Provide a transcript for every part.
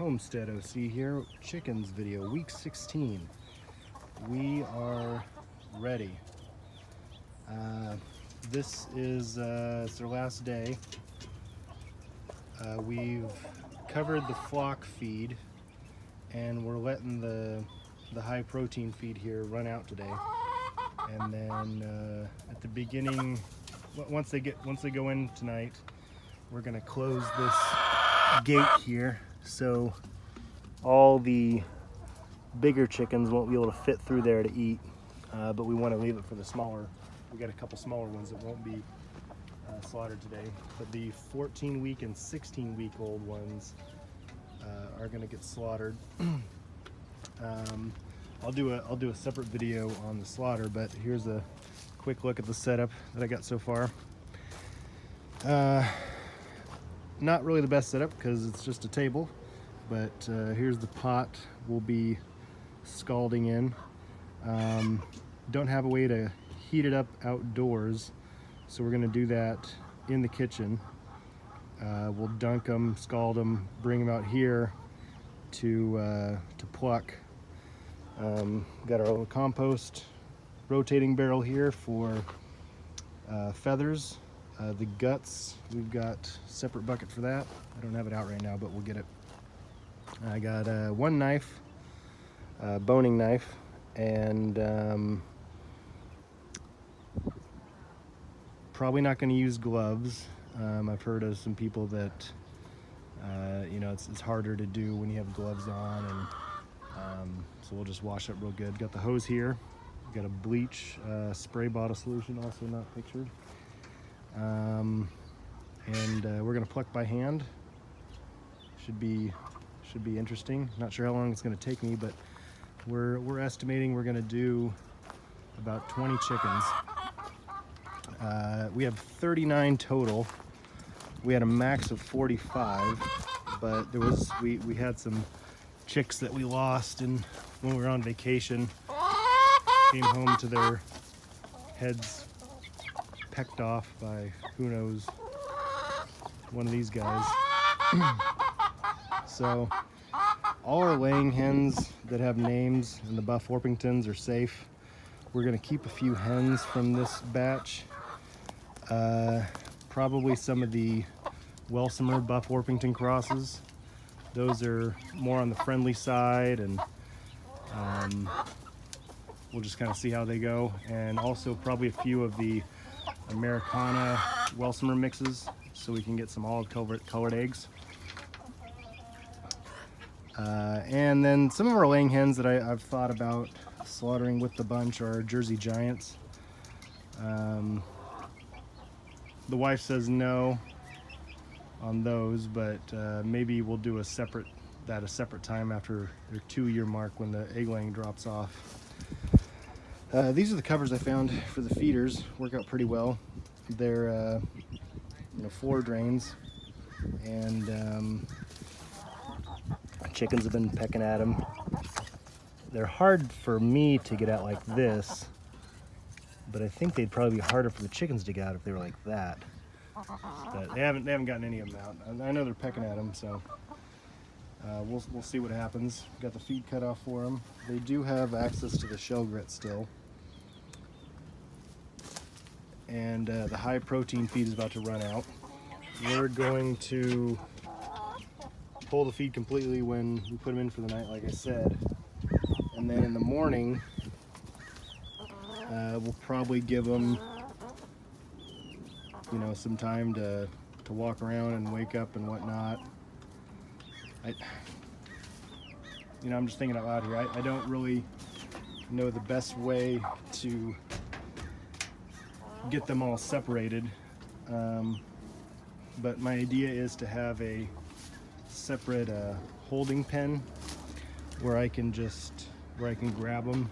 Homestead OC here, chickens video, week 16. We are ready. This is it's their last day. We've covered the flock feed and we're letting the high protein feed here run out today. And then at the beginning, once they go in tonight, we're gonna close this gate here so all the bigger chickens won't be able to fit through there to eat, but we want to leave it for the smaller. We got a couple smaller ones that won't be slaughtered today, but the 14-week and 16-week old ones are going to get slaughtered. I'll do a separate video on the slaughter, but here's a quick look at the setup that I got so far. Not really the best setup because it's just a table, but here's the pot we'll be scalding in. Don't have a way to heat it up outdoors, so we're going to do that in the kitchen. We'll dunk them, scald them, bring them out here to pluck. Got our little compost rotating barrel here for feathers. The guts, we've got a separate bucket for that. I don't have it out right now, but we'll get it. I got one knife, boning knife, and probably not going to use gloves. I've heard of some people that you know, it's harder to do when you have gloves on, and so we'll just wash up real good. Got the hose here. Got a bleach spray bottle solution, also not pictured. And we're gonna pluck by hand. Should be interesting. Not sure how long it's gonna take me, but we're estimating we're gonna do about 20 chickens. We have 39 total. We had a max of 45, but we had some chicks that we lost, and when we were on vacation, came home to their heads pecked off by, who knows, one of these guys. So all our laying hens that have names and the Buff Orpingtons are safe. We're gonna keep a few hens from this batch. Probably some of the Welsomer Buff Orpington crosses. Those are more on the friendly side, and we'll just kind of see how they go. And also probably a few of the Americana Welsomer mixes, so we can get some olive colored eggs. And then some of our laying hens that I've thought about slaughtering with the bunch are Jersey Giants. The wife says no on those, but maybe we'll do a separate time after their 2-year mark when the egg laying drops off. These are the covers I found for the feeders. Work out pretty well. They're floor drains, and chickens have been pecking at them. They're hard for me to get out like this, but I think they'd probably be harder for the chickens to get out if they were like that. But they haven't gotten any of them out. I know they're pecking at them, so we'll see what happens. Got the feed cut off for them. They do have access to the shell grit still. And the high protein feed is about to run out. We're going to pull the feed completely when we put them in for the night, like I said. And then in the morning, we'll probably give them, some time to walk around and wake up and whatnot. I'm just thinking out loud here. I don't really know the best way to get them all separated, but my idea is to have a separate holding pen where I can grab them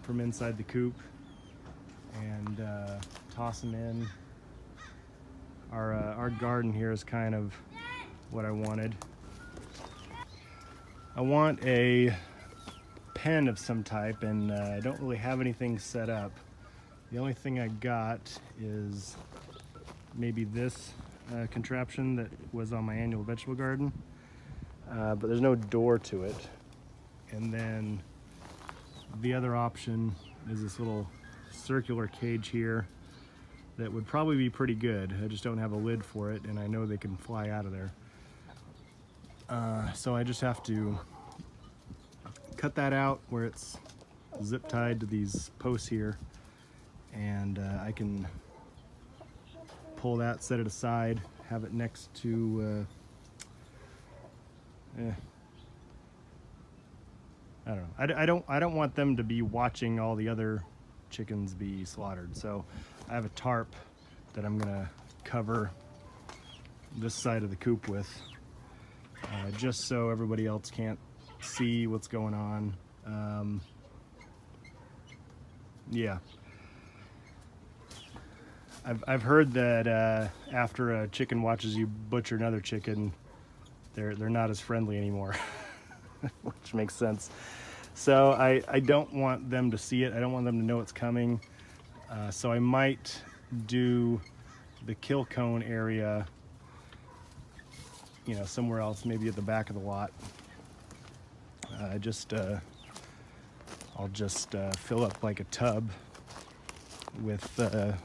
from inside the coop and toss them in. Our garden here is kind of what I wanted. I want a pen of some type, and I don't really have anything set up. The only thing I got is maybe this contraption that was on my annual vegetable garden. but there's no door to it. And then the other option is this little circular cage here that would probably be pretty good. I just don't have a lid for it, and I know they can fly out of there. So I just have to cut that out where it's zip tied to these posts here, and I can pull that, set it aside, have it next to I don't know. I don't want them to be watching all the other chickens be slaughtered. So I have a tarp that I'm gonna cover this side of the coop with, just so everybody else can't see what's going on. Yeah. I've heard that after a chicken watches you butcher another chicken, they're not as friendly anymore, which makes sense. So I don't want them to see it. I don't want them to know it's coming. So I might do the kill cone area, you know, somewhere else, maybe at the back of the lot. I'll just fill up like a tub with the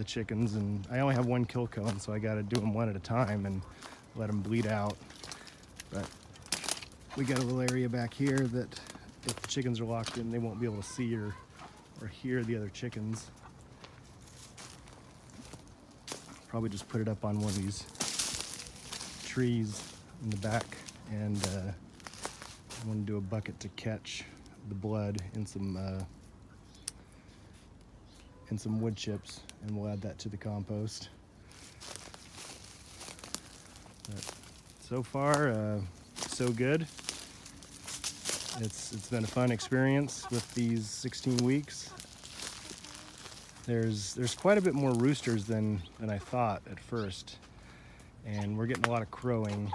chickens, and I only have one kill cone, so I got to do them one at a time and let them bleed out. But we got a little area back here that if the chickens are locked in, they won't be able to see or hear the other chickens. Probably just put it up on one of these trees in the back, and I'm going to do a bucket to catch the blood in some wood chips, and we'll add that to the compost. But so far, so good. It's been a fun experience with these 16 weeks. There's quite a bit more roosters than I thought at first, and we're getting a lot of crowing,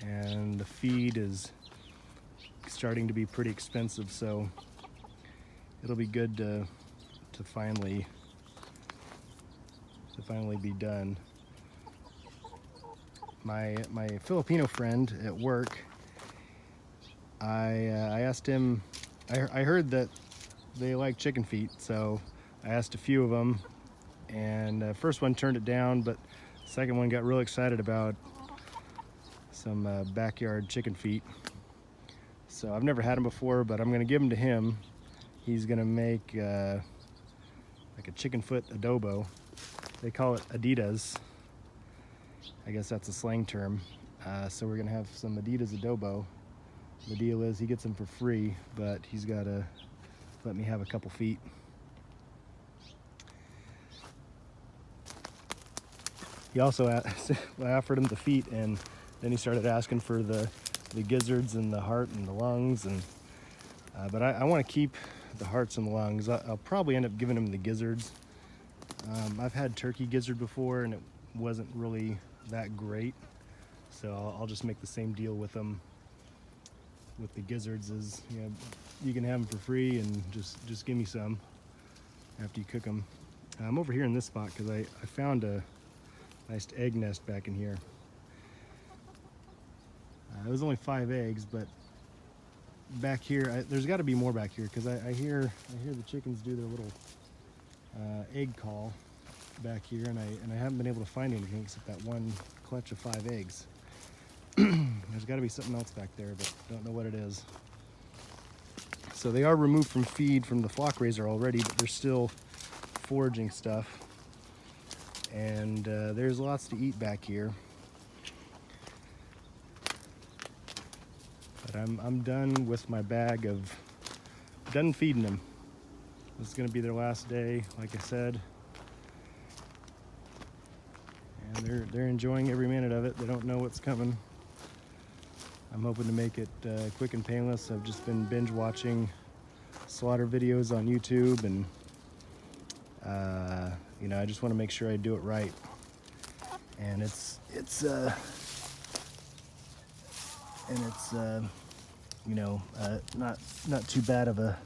and the feed is starting to be pretty expensive, so it'll be good to finally be done. My Filipino friend at work, I asked him, I heard that they like chicken feet, so I asked a few of them, and the first one turned it down, but the second one got real excited about some backyard chicken feet. So I've never had them before, but I'm gonna give them to him. He's gonna make like a chicken foot adobo. They call it Adidas. I guess that's a slang term. So we're gonna have some Adidas adobo. The deal is he gets them for free, but he's gotta let me have a couple feet. He also I offered him the feet, and then he started asking for the gizzards and the heart and the lungs, and but I want to keep the hearts and the lungs. I'll probably end up giving him the gizzards. I've had turkey gizzard before, and it wasn't really that great, so I'll just make the same deal with them. With the gizzards, is you can have them for free, and just give me some after you cook them. I'm over here in this spot because I found a nice egg nest back in here. It was only 5 eggs, but back here, there's got to be more back here, because I hear the chickens do their little egg call back here, and I haven't been able to find anything except that one clutch of 5 eggs. There's got to be something else back there, but don't know what it is. So they are removed from feed from the flock raiser already, but they're still foraging stuff, and there's lots to eat back here. But I'm done with my bag of, done feeding them. This is going to be their last day, like I said. And they're enjoying every minute of it. They don't know what's coming. I'm hoping to make it quick and painless. I've just been binge watching slaughter videos on YouTube, and I just want to make sure I do it right. And it's not too bad of a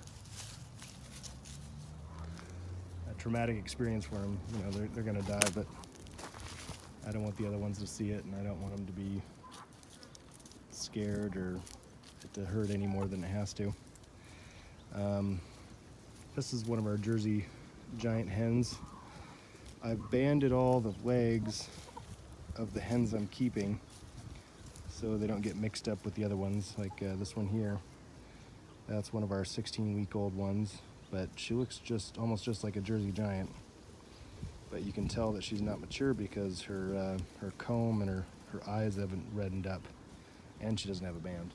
traumatic experience for them. They're gonna die, but I don't want the other ones to see it, and I don't want them to be scared or it to hurt any more than it has to. This is one of our Jersey giant hens. I've banded all the legs of the hens I'm keeping so they don't get mixed up with the other ones, like this one here. That's one of our 16-week-old ones, but she looks almost just like a Jersey giant. But you can tell that she's not mature because her comb and her eyes haven't reddened up, and she doesn't have a band.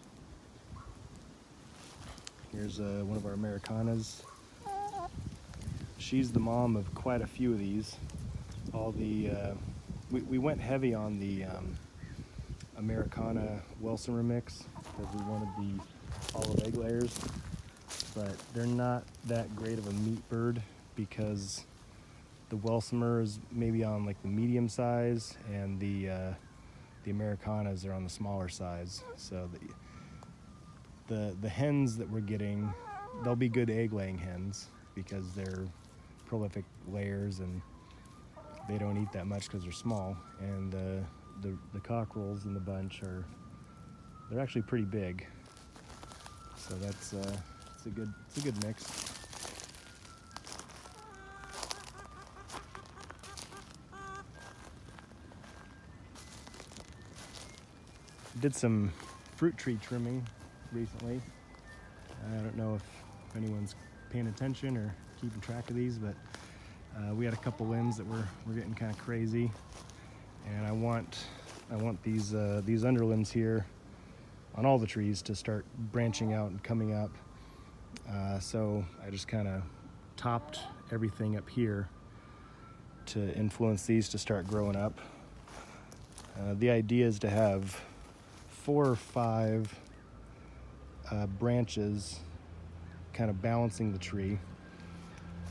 Here's one of our Americanas. She's the mom of quite a few of these. All the we went heavy on the Americana Welsummer mix because we wanted the olive egg layers, but they're not that great of a meat bird because the Welsummer is maybe on like the medium size, and the Americanas are on the smaller size. So the hens that we're getting, they'll be good egg laying hens because they're prolific layers and they don't eat that much because they're small. And the cockerels in the bunch they're actually pretty big. So it's a good mix. Did some fruit tree trimming recently. I don't know if anyone's paying attention or keeping track of these, but we had a couple limbs that were getting kind of crazy, and I want these underlimbs here on all the trees to start branching out and coming up. So I just kind of topped everything up here to influence these to start growing up. The idea is to have 4 or 5 branches kind of balancing the tree.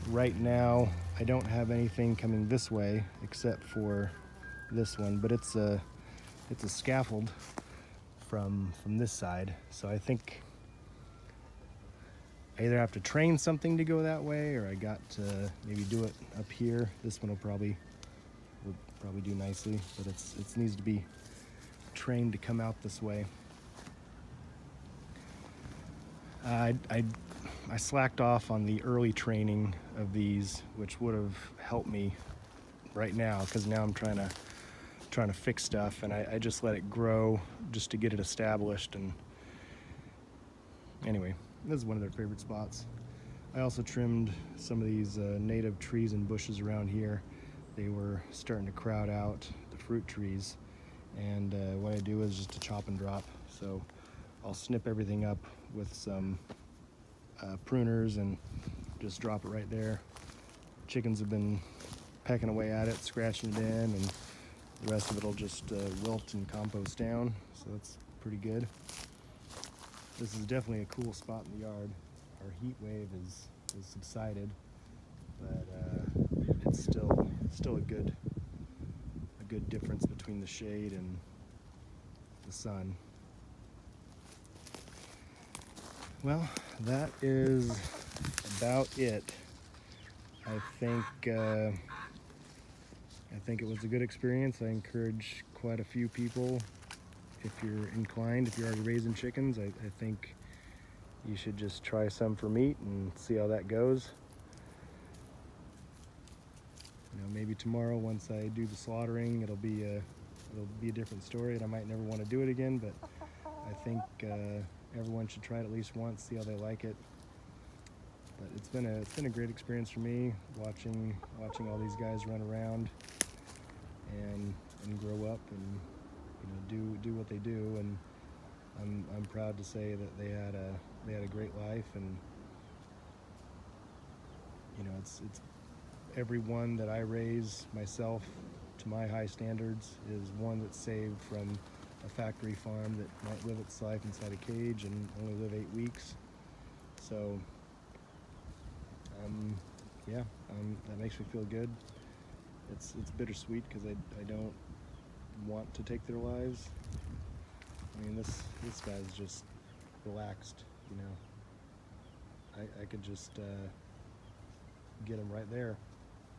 Right now I don't have anything coming this way except for this one, but it's a scaffold from this side, so I think I either have to train something to go that way, or I got to maybe do it up here. This one will probably do nicely, but it needs to be trained to come out this way. I slacked off on the early training of these, which would have helped me right now, because now I'm trying to fix stuff, and I just let it grow just to get it established. And anyway, this is one of their favorite spots. I also trimmed some of these native trees and bushes around here. They were starting to crowd out the fruit trees, and what I do is just a chop and drop. So I'll snip everything up with some pruners and just drop it right there. Chickens have been pecking away at it, scratching it in, and the rest of it will just wilt and compost down, so that's pretty good. This is definitely a cool spot in the yard. Our heat wave is subsided, but it's still a good difference between the shade and the sun. Well, that is about it. I think it was a good experience. I encourage quite a few people, if you're inclined, if you're already raising chickens, I think you should just try some for meat and see how that goes. You know, maybe tomorrow, once I do the slaughtering, it'll be a different story, and I might never want to do it again, but I think everyone should try it at least once, see how they like it. But it's been a great experience for me, watching all these guys run around and grow up and, you know, do what they do. And I'm proud to say that they had a great life, and you know, it's every one that I raise myself to my high standards is one that's saved from a factory farm that might live its life inside a cage and only live 8 weeks. So that makes me feel good. It's bittersweet because I don't want to take their lives. I mean, this guy's just relaxed, you know. I could just get him right there,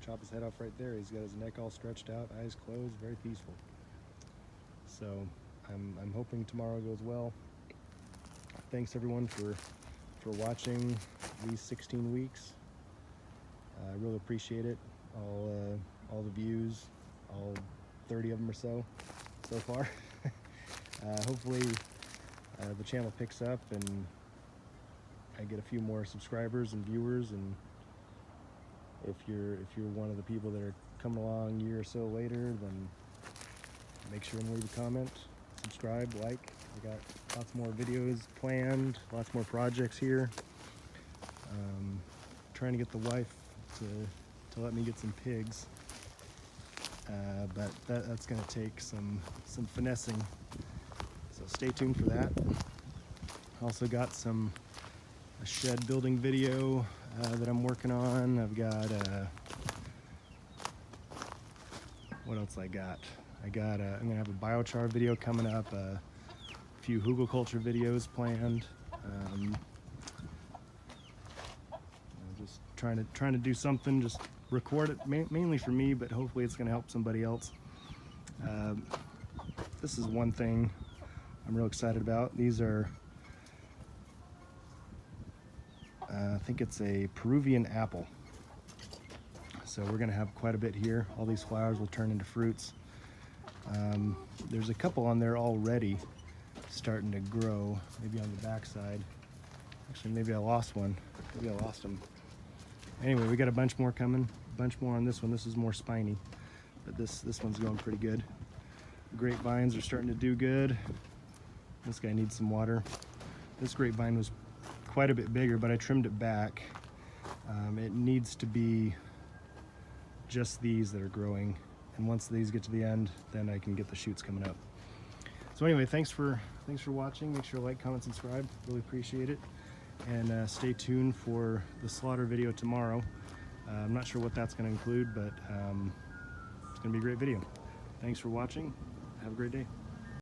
chop his head off right there. He's got his neck all stretched out, eyes closed, very peaceful. So I'm hoping tomorrow goes well. Thanks everyone for watching these 16 weeks. I really appreciate it. All the views, all 30 of them or so far. Hopefully the channel picks up and I get a few more subscribers and viewers, and if you're one of the people that are coming along a year or so later, then make sure and leave a comment, subscribe, like. I got lots more videos planned, lots more projects here. Trying to get the wife to let me get some pigs, but that's going to take some finessing, so stay tuned for that. Also got a shed building video that I'm working on. I've got what else I'm gonna have a biochar video coming up, a few hugelkultur videos planned. Just trying to do something, just record it mainly for me, but hopefully it's going to help somebody else. This is one thing I'm real excited about. These are I think it's a Peruvian apple. So we're going to have quite a bit here. All these flowers will turn into fruits. There's a couple on there already starting to grow, maybe on the back side. Actually, maybe I lost one. Maybe I lost them. Anyway, we got a bunch more coming. A bunch more on this one. This is more spiny, but this one's going pretty good. Grapevines are starting to do good. This guy needs some water. This grapevine was quite a bit bigger, but I trimmed it back. It needs to be just these that are growing, and once these get to the end, then I can get the shoots coming up. So anyway, thanks for watching. Make sure to like, comment, subscribe. Really appreciate it. And stay tuned for the slaughter video tomorrow. I'm not sure what that's going to include, but it's going to be a great video. Thanks for watching. Have a great day.